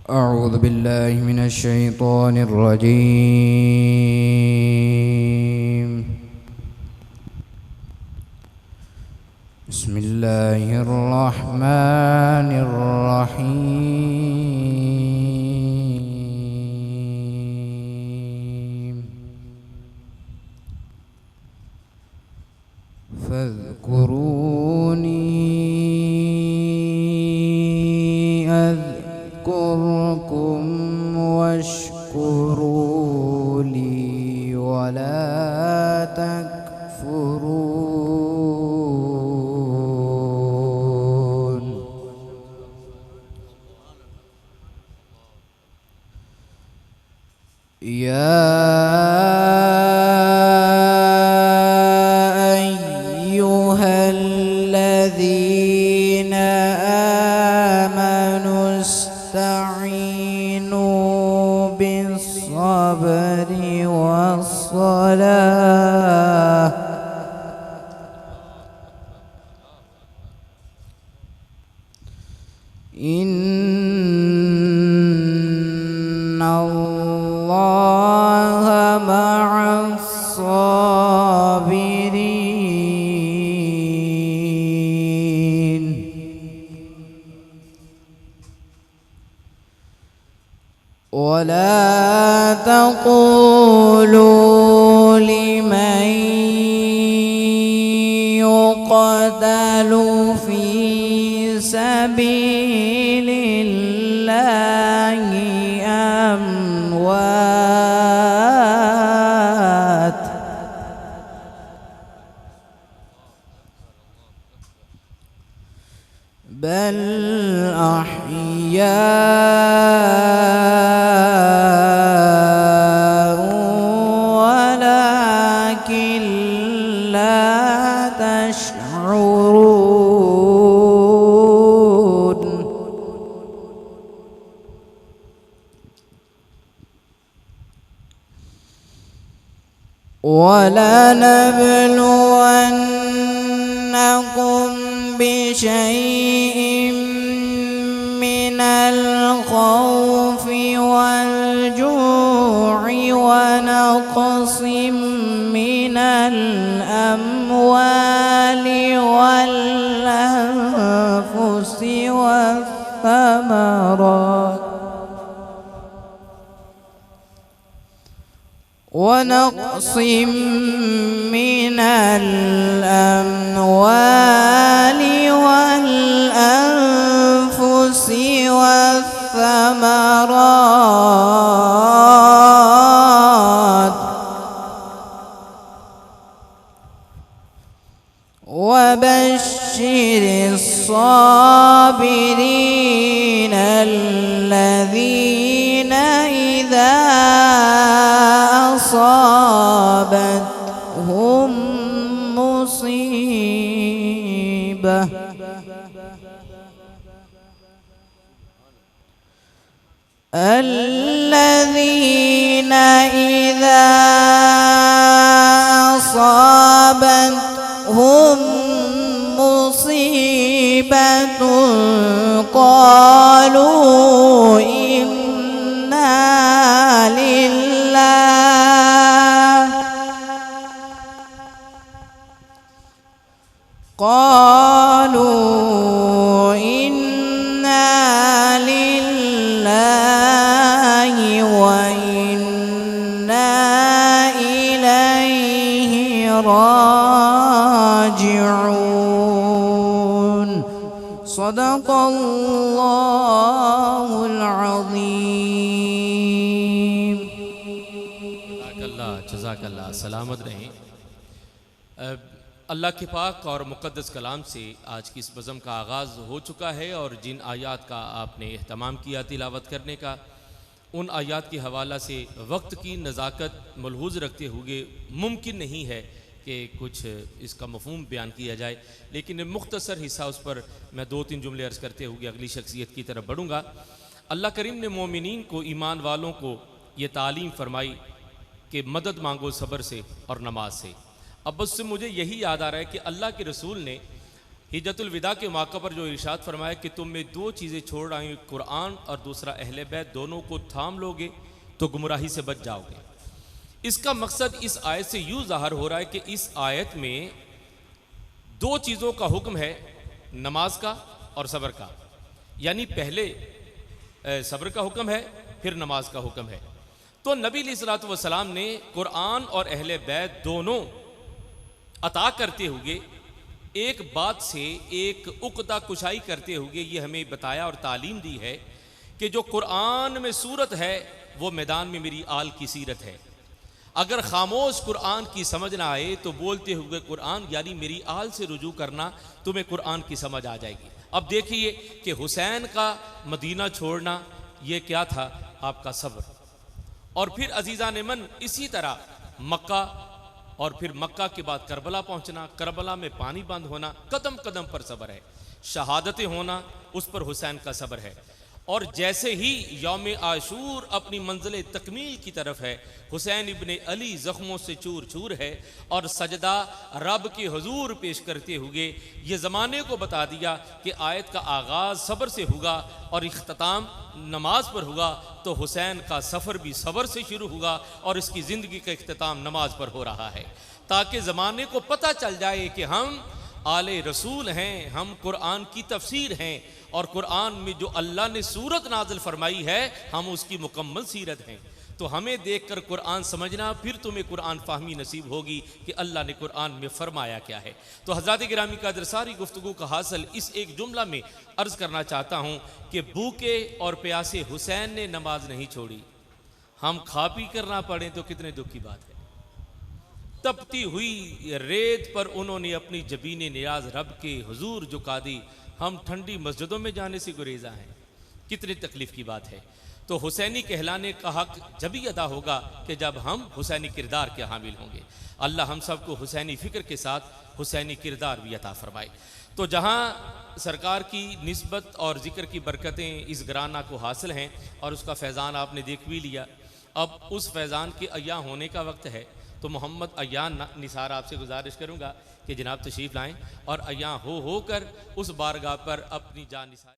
أعوذ بالله من الشيطان الرجيم. بسم الله الرحمن الرحيم. فاذكروني أذكركم واشكروا لي ولا تكفرون. يا أيها الذين آمنوا استعينوا بالصبر والصلاة إن الله مع الصابرين. ولا تقولوا لمن يقتل في سبيل الله أموات بل أحياء ولكن لا تشعرون. ولنبلونكم بشيء من الخوف والجوع ونقص من الأموال والأنفس والثمرات ونقص من الأموال والأنفس والثمرات وبشر الصابرين الذين إذا أصابتهم مصيبة الذين إذا أصابتهم مصيبة قالوا إنا لله وإنا إليه راجعون. صدق الله العظيم. जज़ाकल्लाह सलामत रहें। अल्लाह के पाक और मुक़द्दस कलाम से आज की इस बज़म का आगाज़ हो चुका है और जिन आयात का आपने एहतमाम किया तिलावत करने का, उन आयात के हवाला से वक्त की नज़ाकत मलहूज़ रखते हुए मुमकिन नहीं है कि कुछ इसका मफ़हूम बयान किया जाए, लेकिन मुख्तसर हिस्सा उस पर मैं 2-3 जुमले अर्ज़ करते हुए अगली शख्सियत की तरफ बढ़ूँगा। अल्लाह करीम ने मोमिनीन को, ईमान वालों को ये तालीम फरमाई कि मदद मांगो सब्र से और नमाज से। अब उससे मुझे यही याद आ रहा है कि अल्लाह के रसूल ने हिज्जतुल विदा के मौके पर जो इरशाद फरमाया कि तुम में दो चीज़ें छोड़ रही हूँ, कुरान और दूसरा अहले बैत, दोनों को थाम लोगे तो गुमराही से बच जाओगे। इसका मकसद इस आयत से यूँ ज़ाहिर हो रहा है कि इस आयत में दो चीज़ों का हुक्म है, नमाज का और सब्र का। यानी पहले सब्र का हुक्म है, फिर नमाज का हुक्म है। तो नबी अलैहिस्सलातु वस्सलाम ने कुरान और अहले बैत दोनों अता करते हुए एक बात से एक उक़दा कुशाई करते हुए ये हमें बताया और तालीम दी है कि जो कुरान में सूरत है वो मैदान में मेरी आल की सीरत है। अगर खामोश कुरान की समझ ना आए तो बोलते हुए कुरान यानी मेरी आल से रुजू करना, तुम्हें कुरान की समझ आ जाएगी। अब देखिए कि हुसैन का मदीना छोड़ना ये क्या था, आपका सब्र। और फिर अजीज़ान मन इसी तरह मक्का और फिर मक्का के बाद करबला पहुंचना, करबला में पानी बंद होना, कदम कदम पर सब्र है। शहादतें होना, उस पर हुसैन का सब्र है। और जैसे ही यौम आशूर अपनी मंजिल तकमील की तरफ है, हुसैन इब्ने अली ज़ख्मों से चूर चूर है और सजदा रब के हुजूर पेश करते हुए ये ज़माने को बता दिया कि आयत का आगाज़ सब्र से होगा और इख्तिताम नमाज पर होगा। तो हुसैन का सफ़र भी सब्र से शुरू होगा और इसकी ज़िंदगी का इख्तिताम नमाज पर हो रहा है, ताकि ज़माने को पता चल जाए कि हम आले रसूल हैं, हम कुरान की तफसीर हैं और कुरान में जो अल्लाह ने सूरत नाज़िल फरमाई है हम उसकी मुकम्मल सीरत हैं। तो हमें देखकर कुरान समझना, फिर तुम्हें कुरान फ़हमी नसीब होगी कि अल्लाह ने कुरान में फ़रमाया क्या है। तो हज़रात गिरामी का सारी गुफ्तगू का हासिल इस एक जुमला में अर्ज़ करना चाहता हूँ कि भूखे और प्यासे हुसैन ने नमाज नहीं छोड़ी। हम खा पी कर ना पड़ें तो कितने दुख की बात है। तपती हुई रेत पर उन्होंने अपनी जबीन नियाज रब के हुजूर झुका दी। हम ठंडी मस्जिदों में जाने से गुरेज़ा हैं, कितनी तकलीफ़ की बात है। तो हुसैनी कहलाने का हक जब ही अदा होगा कि जब हम हुसैनी किरदार के हामिल होंगे। अल्लाह हम सबको हुसैनी फ़िक्र के साथ हुसैनी किरदार भी अता फरमाए। तो जहाँ सरकार की निस्बत और ज़िक्र की बरकतें इस घराना को हासिल हैं और उसका फैज़ान आपने देख भी लिया, अब उस फैज़ान के अय्या होने का वक्त है। तो मोहम्मद अय्यान निसार आपसे गुजारिश करूँगा कि जनाब तशरीफ़ लाएँ और अय्या हो कर उस बारगाह पर अपनी जान निसार